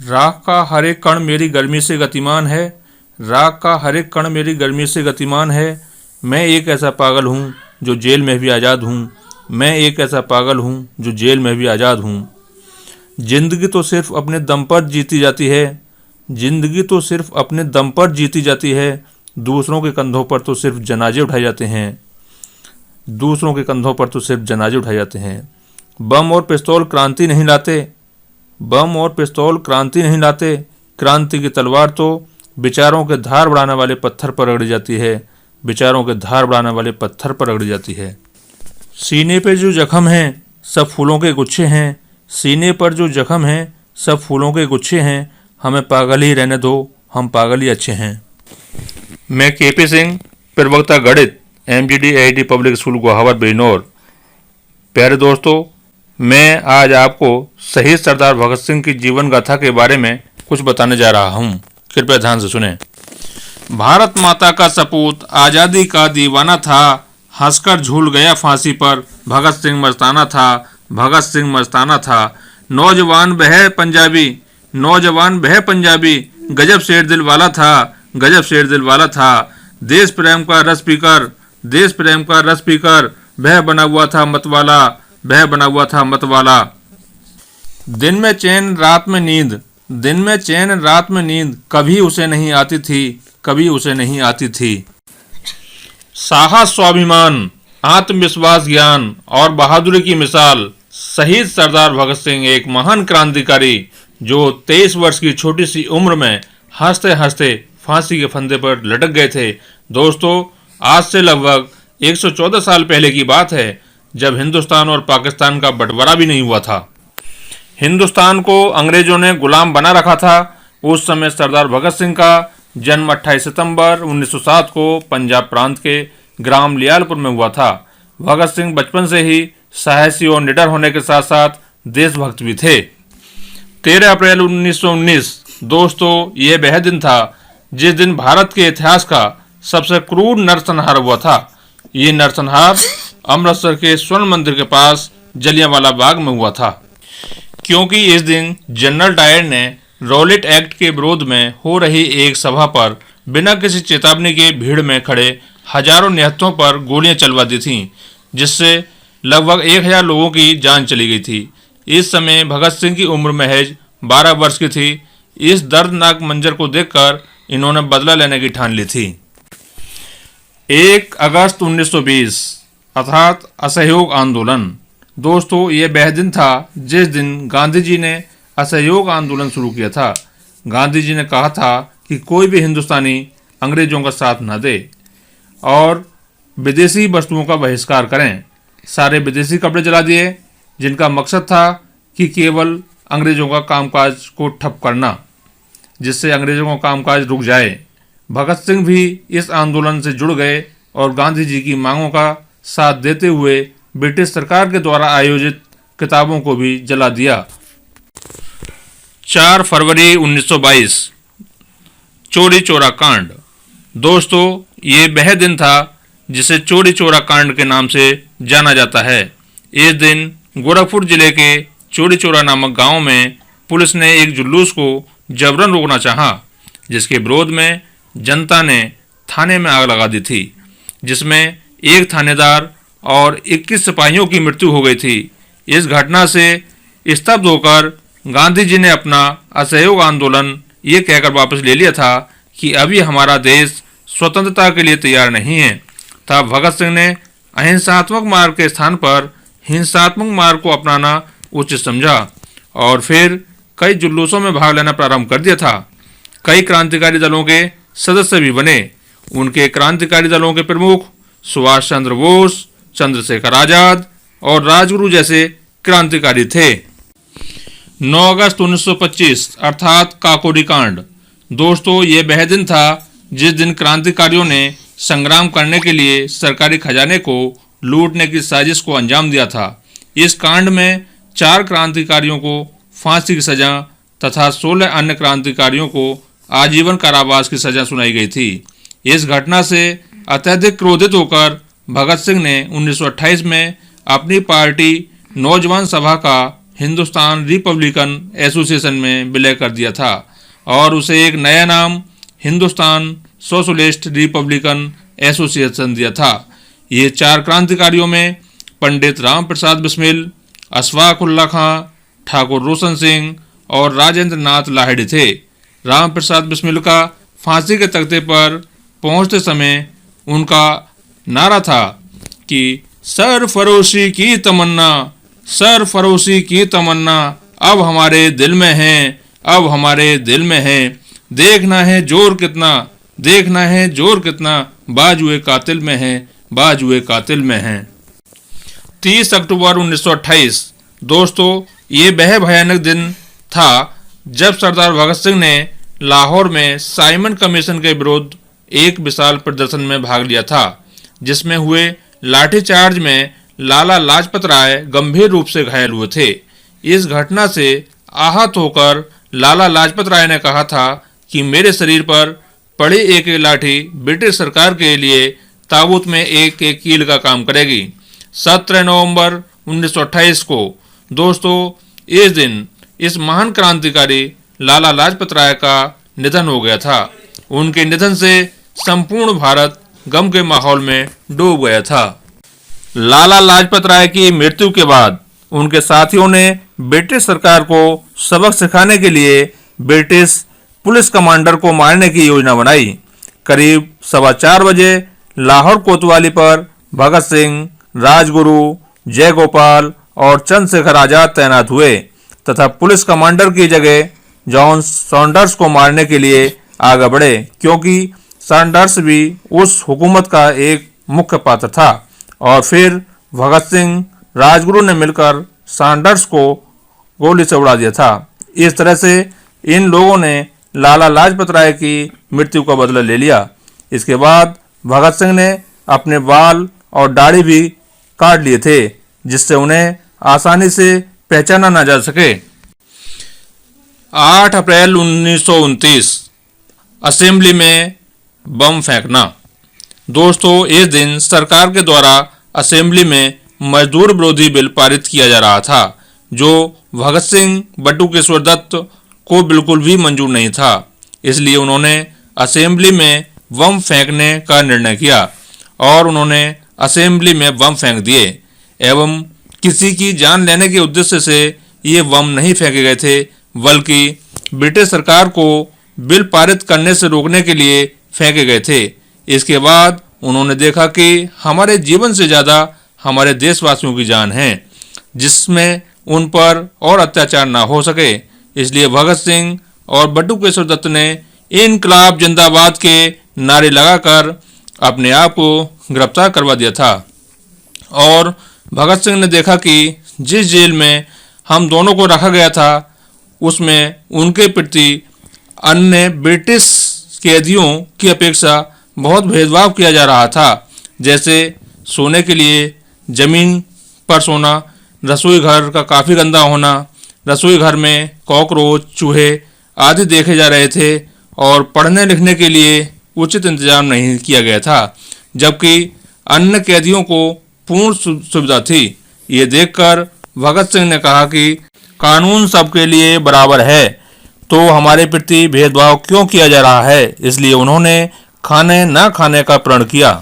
राख का हर एक कण मेरी गर्मी से गतिमान है, राख का हर एक कण मेरी गर्मी से गतिमान है। मैं एक ऐसा पागल हूँ जो जेल में भी आज़ाद हूँ, मैं एक ऐसा पागल हूँ जो जेल में भी आज़ाद हूँ। जिंदगी तो सिर्फ अपने दम पर जीती जाती है, जिंदगी तो सिर्फ अपने दम पर जीती जाती है। दूसरों के कंधों पर तो सिर्फ जनाजे उठाए जाते हैं, दूसरों के कंधों पर तो सिर्फ जनाजे उठाए जाते हैं। बम और पिस्तौल क्रांति नहीं लाते, बम और पिस्तौल क्रांति नहीं लाते। क्रांति की तलवार तो विचारों के धार बढ़ाने वाले पत्थर पर रगड़ी जाती है, विचारों के धार बढ़ाने वाले पत्थर पर रगड़ी जाती है। सीने पे जो जख्म हैं सब फूलों के गुच्छे हैं, सीने पर जो जख्म हैं सब फूलों के गुच्छे हैं। हमें पागल ही रहने दो, हम पागल ही अच्छे हैं। मैं केपी सिंह, प्रवक्ता गणित, MGD AIT public school Guhawar Bijnor. प्यारे दोस्तों, मैं आज आपको शहीद सरदार भगत सिंह की जीवन गाथा के बारे में कुछ बताने जा रहा हूँ। कृपया ध्यान से सुनें। भारत माता का सपूत आज़ादी का दीवाना था, हंसकर झूल गया फांसी पर, भगत सिंह मस्ताना था, भगत सिंह मस्ताना था। नौजवान बह पंजाबी, नौजवान बह पंजाबी, गजब शेर दिल वाला था, गजब शेर दिल वाला था। देश प्रेम का रस पीकर, देश प्रेम का रस पीकर, वह बना हुआ था मतवाला, वह बना हुआ था मतवाला। दिन में चैन रात में नींद, दिन में चैन रात में नींद, कभी उसे नहीं आती थी, कभी उसे नहीं आती थी। साहस, स्वाभिमान, आत्मविश्वास, ज्ञान और बहादुरी की मिसाल शहीद सरदार भगत सिंह एक महान क्रांतिकारी जो 23 वर्ष की छोटी सी उम्र में हंसते हंसते फांसी के फंदे पर लटक गए थे। दोस्तों, आज से लगभग 114 साल पहले की बात है, जब हिंदुस्तान और पाकिस्तान का बंटवारा भी नहीं हुआ था। हिंदुस्तान को अंग्रेजों ने गुलाम बना रखा था। उस समय सरदार भगत सिंह का जन्म 28 सितंबर 1907 को पंजाब प्रांत के ग्राम लियालपुर में हुआ था। भगत सिंह बचपन से ही साहसी और निडर होने के साथ साथ देशभक्त भी थे। 13 अप्रैल 1919 दोस्तों, यह वह दिन था जिस दिन भारत के इतिहास का सबसे क्रूर नरसंहार हुआ था। ये नरसंहार अमृतसर के स्वर्ण मंदिर के पास जलियांवाला बाग में हुआ था, क्योंकि इस दिन जनरल डायर ने रॉलेट एक्ट के विरोध में हो रही एक सभा पर बिना किसी चेतावनी के भीड़ में खड़े हजारों निहत्थों पर गोलियां चलवा दी थीं, जिससे लगभग 1000 लोगों की जान चली गई थी। इस समय भगत सिंह की उम्र महज 12 वर्ष की थी। इस दर्दनाक मंजर को देखकर इन्होंने बदला लेने की ठान ली थी। 1 अगस्त 1920 अर्थात असहयोग आंदोलन। दोस्तों, ये वह दिन था जिस दिन गांधी जी ने असहयोग आंदोलन शुरू किया था। गांधी जी ने कहा था कि कोई भी हिंदुस्तानी अंग्रेजों का साथ न दे और विदेशी वस्तुओं का बहिष्कार करें। सारे विदेशी कपड़े जला दिए, जिनका मकसद था कि केवल अंग्रेजों का कामकाज को ठप करना, जिससे अंग्रेजों का कामकाज रुक जाए। भगत सिंह भी इस आंदोलन से जुड़ गए और गांधी जी की मांगों का साथ देते हुए ब्रिटिश सरकार के द्वारा आयोजित किताबों को भी जला दिया। 4 फरवरी 1922 चौरी चौरा कांड। दोस्तों, ये वह दिन था जिसे चौरी चौरा कांड के नाम से जाना जाता है। इस दिन गोरखपुर जिले के चौरी चौरा नामक गांव में पुलिस ने एक जुलूस को जबरन रोकना चाहा, जिसके विरोध में जनता ने थाने में आग लगा दी थी, जिसमें एक थानेदार और 21 सिपाहियों की मृत्यु हो गई थी। इस घटना से स्तब्ध होकर गांधी जी ने अपना असहयोग आंदोलन ये कहकर वापस ले लिया था कि अभी हमारा देश स्वतंत्रता के लिए तैयार नहीं है। तब भगत सिंह ने अहिंसात्मक मार्ग के स्थान पर हिंसात्मक मार्ग को अपनाना उचित समझा और फिर कई जुलूसों में भाग लेना प्रारंभ कर दिया था। कई क्रांतिकारी दलों के सदस्य भी बने। उनके क्रांतिकारी दलों के प्रमुख सुभाष चंद्र बोस, चंद्रशेखर आजाद और राजगुरु जैसे क्रांतिकारी थे। 9 अगस्त 1925 अर्थात काकोरी कांड। दोस्तों, ये वह दिन था जिस दिन क्रांतिकारियों ने संग्राम करने के लिए सरकारी खजाने को लूटने की साजिश को अंजाम दिया था। इस कांड में 4 क्रांतिकारियों को फांसी की सजा तथा 16 अन्य क्रांतिकारियों को आजीवन कारावास की सजा सुनाई गई थी। इस घटना से अत्यधिक क्रोधित होकर भगत सिंह ने 1928 में अपनी पार्टी नौजवान सभा का हिंदुस्तान रिपब्लिकन एसोसिएशन में विलय कर दिया था और उसे एक नया नाम हिंदुस्तान सोशलिस्ट रिपब्लिकन एसोसिएशन दिया था। ये 4 क्रांतिकारियों में पंडित राम प्रसाद बिस्मिल, अशफाक उल्लाह खां, ठाकुर रोशन सिंह और राजेंद्र नाथ लाहिड़ी थे। राम प्रसाद बिस्मिल का फांसी के तख्ते पर पहुंचते समय उनका नारा था कि सरफरोशी की तमन्ना, सरफरोशी की तमन्ना अब हमारे दिल में है, अब हमारे दिल में है, देखना है जोर कितना, देखना है जोर कितना, बाजुए कातिल में है, बाजुए कातिल में है। 30 अक्टूबर 1928 दोस्तों, ये वह भयानक दिन था जब सरदार भगत सिंह ने लाहौर में साइमन कमीशन के विरुद्ध एक विशाल प्रदर्शन में भाग लिया था, जिसमें हुए लाठीचार्ज में लाला लाजपत राय गंभीर रूप से घायल हुए थे। इस घटना से आहत होकर लाला लाजपत राय ने कहा था कि मेरे शरीर पर पड़ी एक एक लाठी ब्रिटिश सरकार के लिए ताबूत में एक एक कील का काम करेगी। 17 नवंबर 1928 को दोस्तों, इस दिन इस महान क्रांतिकारी लाला लाजपत राय का निधन हो गया था। उनके निधन से संपूर्ण भारत गम के माहौल में डूब गया था। लाला लाजपत राय की मृत्यु के बाद उनके साथियों ने ब्रिटिश सरकार को सबक सिखाने के लिए ब्रिटिश पुलिस कमांडर को मारने की योजना बनाई। करीब 4:15 बजे लाहौर कोतवाली पर भगत सिंह, राजगुरु, जयगोपाल और चंद्रशेखर आजाद तैनात हुए तथा पुलिस कमांडर की जगह जॉन सॉन्डर्स को मारने के लिए आगे बढ़े, क्योंकि सॉन्डर्स भी उस हुकूमत का एक मुख्य पात्र था। और फिर भगत सिंह, राजगुरु ने मिलकर सॉन्डर्स को गोली से उड़ा दिया था। इस तरह से इन लोगों ने लाला लाजपत राय की मृत्यु का बदला ले लिया। इसके बाद भगत सिंह ने अपने बाल और दाढ़ी भी काट लिए थे, जिससे उन्हें आसानी से पहचाना न जा सके। 8 अप्रैल 1929 असेंबली में बम फेंकना। दोस्तों, इस दिन सरकार के द्वारा असेंबली में मजदूर विरोधी बिल पारित किया जा रहा था, जो भगत सिंह, बटुकेश्वर दत्त को बिल्कुल भी मंजूर नहीं था। इसलिए उन्होंने असेंबली में बम फेंकने का निर्णय किया और उन्होंने असेंबली में बम फेंक दिए एवं किसी की जान लेने के उद्देश्य से ये बम नहीं फेंके गए थे, बल्कि ब्रिटिश सरकार को बिल पारित करने से रोकने के लिए फेंके गए थे। इसके बाद उन्होंने देखा कि हमारे जीवन से ज़्यादा हमारे देशवासियों की जान है, जिसमें उन पर और अत्याचार ना हो सके। इसलिए भगत सिंह और बटुकेश्वर दत्त ने इनकलाब जिंदाबाद के नारे लगाकर अपने आप को गिरफ्तार करवा दिया था। और भगत सिंह ने देखा कि जिस जेल में हम दोनों को रखा गया था, उसमें उनके प्रति अन्य ब्रिटिश कैदियों की अपेक्षा बहुत भेदभाव किया जा रहा था। जैसे सोने के लिए जमीन पर सोना, रसोई घर का काफ़ी गंदा होना, रसोई घर में कॉकरोच, चूहे आदि देखे जा रहे थे और पढ़ने लिखने के लिए उचित इंतजाम नहीं किया गया था, जबकि अन्य कैदियों को पूर्ण सुविधा थी। ये देखकर भगत सिंह ने कहा कि कानून सबके लिए बराबर है, तो हमारे प्रति भेदभाव क्यों किया जा रहा है। इसलिए उन्होंने खाने न खाने का प्रण किया।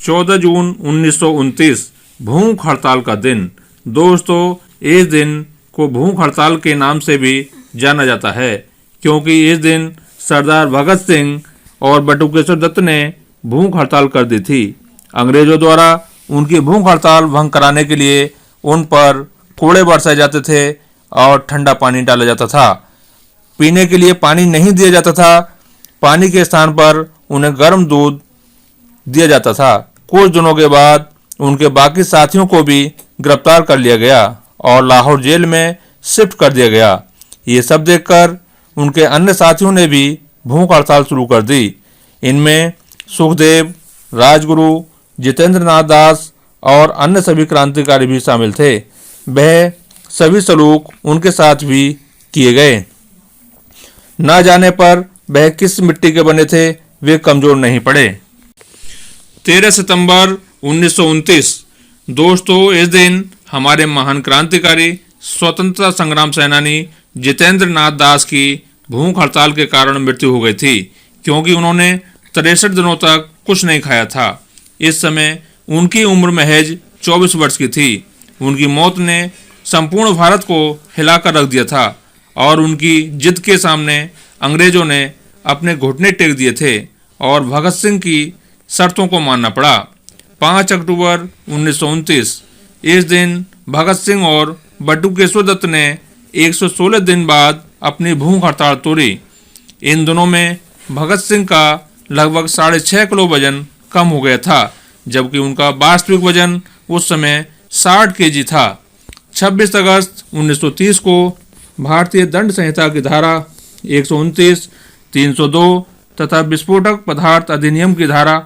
14 जून 1929 भूख हड़ताल का दिन। दोस्तों, इस दिन को भूख हड़ताल के नाम से भी जाना जाता है, क्योंकि इस दिन सरदार भगत सिंह और बटुकेश्वर दत्त ने भूख हड़ताल कर दी थी। अंग्रेजों द्वारा उनकी भूख हड़ताल भंग कराने के लिए उन पर कोड़े बरसाए जाते थे और ठंडा पानी डाला जाता था। पीने के लिए पानी नहीं दिया जाता था। पानी के स्थान पर उन्हें गर्म दूध दिया जाता था। कुछ दिनों के बाद उनके बाकी साथियों को भी गिरफ्तार कर लिया गया और लाहौर जेल में शिफ्ट कर दिया गया। ये सब देखकर उनके अन्य साथियों ने भी भूख हड़ताल शुरू कर दी। इनमें सुखदेव, राजगुरु, जितेंद्र नाथ दास और अन्य सभी क्रांतिकारी भी शामिल थे। वह सभी सलूक उनके साथ भी किए गए। न जाने पर वह किस मिट्टी के बने थे, वे कमजोर नहीं पड़े। 13 सितंबर 1929 दोस्तों, इस दिन हमारे महान क्रांतिकारी स्वतंत्रता संग्राम सेनानी जितेंद्र नाथ दास की भूख हड़ताल के कारण मृत्यु हो गई थी, क्योंकि उन्होंने 63 दिनों तक कुछ नहीं खाया था। इस समय उनकी उम्र महज 24 वर्ष की थी। उनकी मौत ने संपूर्ण भारत को हिलाकर रख दिया था और उनकी जिद के सामने अंग्रेजों ने अपने घुटने टेक दिए थे और भगत सिंह की शर्तों को मानना पड़ा। 5 अक्टूबर 1929 इस दिन भगत सिंह और बटुकेश्वर दत्त ने 116 दिन बाद अपनी भूख हड़ताल तोड़ी। इन दिनों में भगत सिंह का लगभग 6.5 किलो वजन कम हो गया था, जबकि उनका वास्तविक वजन उस समय 60 केजी था। 26 अगस्त 1930 को भारतीय दंड संहिता की धारा 129, 302 तथा विस्फोटक पदार्थ अधिनियम की धारा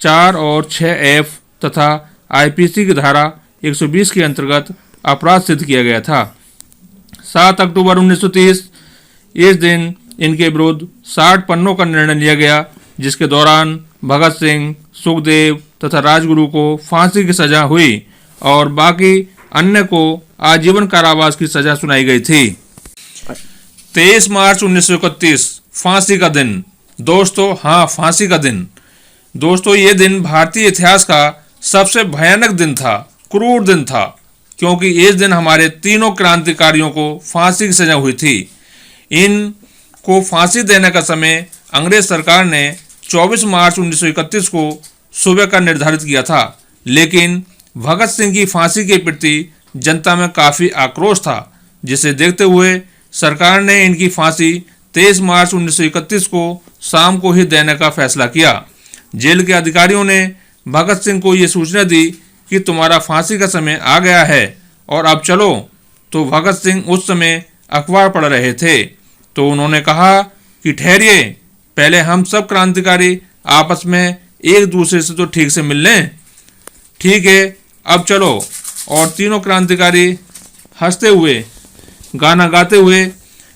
4 और 6F तथा आईपीसी की धारा 120 के अंतर्गत अपराध सिद्ध किया गया था। 7 अक्टूबर 1930 इस दिन इनके विरुद्ध 60 पन्नों का निर्णय लिया गया, जिसके दौरान भगत सिंह, सुखदेव तथा राजगुरु को फांसी की सजा हुई और बाकी अन्य को आजीवन कारावास की सजा सुनाई गई थी। 23 मार्च 1931 फांसी का दिन। दोस्तों, हाँ, फांसी का दिन। दोस्तों, ये दिन भारतीय इतिहास का सबसे भयानक दिन था, क्रूर दिन था, क्योंकि इस दिन हमारे तीनों क्रांतिकारियों को फांसी की सजा हुई थी। इनको फांसी देने का समय अंग्रेज सरकार ने 24 मार्च 1931 को सुबह का निर्धारित किया था, लेकिन भगत सिंह की फांसी के प्रति जनता में काफ़ी आक्रोश था, जिसे देखते हुए सरकार ने इनकी फांसी 23 मार्च 1931 को शाम को ही देने का फैसला किया। जेल के अधिकारियों ने भगत सिंह को ये सूचना दी कि तुम्हारा फांसी का समय आ गया है और अब चलो। तो भगत सिंह उस समय अखबार पढ़ रहे थे, तो उन्होंने कहा कि ठहरिए, पहले हम सब क्रांतिकारी आपस में एक दूसरे से तो ठीक से मिल लें। ठीक है, अब चलो। और तीनों क्रांतिकारी हंसते हुए, गाना गाते हुए,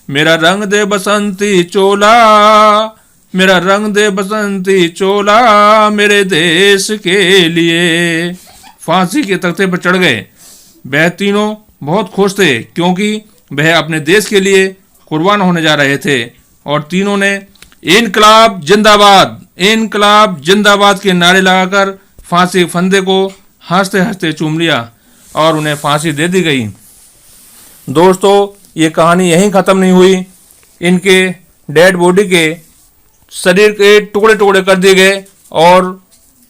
मेरा रंग दे बसंती चोला, मेरा रंग दे बसंती चोला, मेरे देश के लिए, फांसी के तख्ते पर चढ़ गए। वह तीनों बहुत खुश थे, क्योंकि वह अपने देश के लिए कुर्बान होने जा रहे थे। और तीनों ने इनकलाब जिंदाबाद, इनकलाब जिंदाबाद के नारे लगाकर फांसी के फंदे को हंसते हंसते चूम लिया और उन्हें फांसी दे दी गई। दोस्तों, ये कहानी यहीं ख़त्म नहीं हुई। इनके डेड बॉडी के शरीर के टुकड़े टुकड़े कर दिए गए और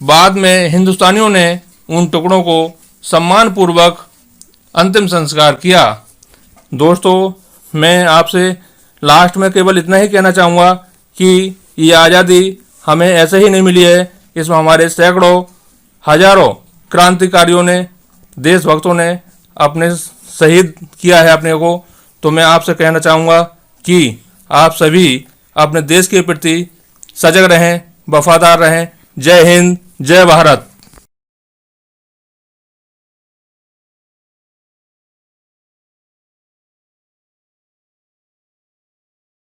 बाद में हिंदुस्तानियों ने उन टुकड़ों को सम्मानपूर्वक अंतिम संस्कार किया। दोस्तों, मैं आपसे लास्ट में केवल इतना ही कहना चाहूँगा कि ये आज़ादी हमें ऐसे ही नहीं मिली है। इसमें हमारे सैकड़ों, हजारों क्रांतिकारियों ने, देशभक्तों ने अपने शहीद किया है अपने को। तो मैं आपसे कहना चाहूँगा कि आप सभी अपने देश के प्रति सजग रहें, वफादार रहें। जय हिंद, जय भारत।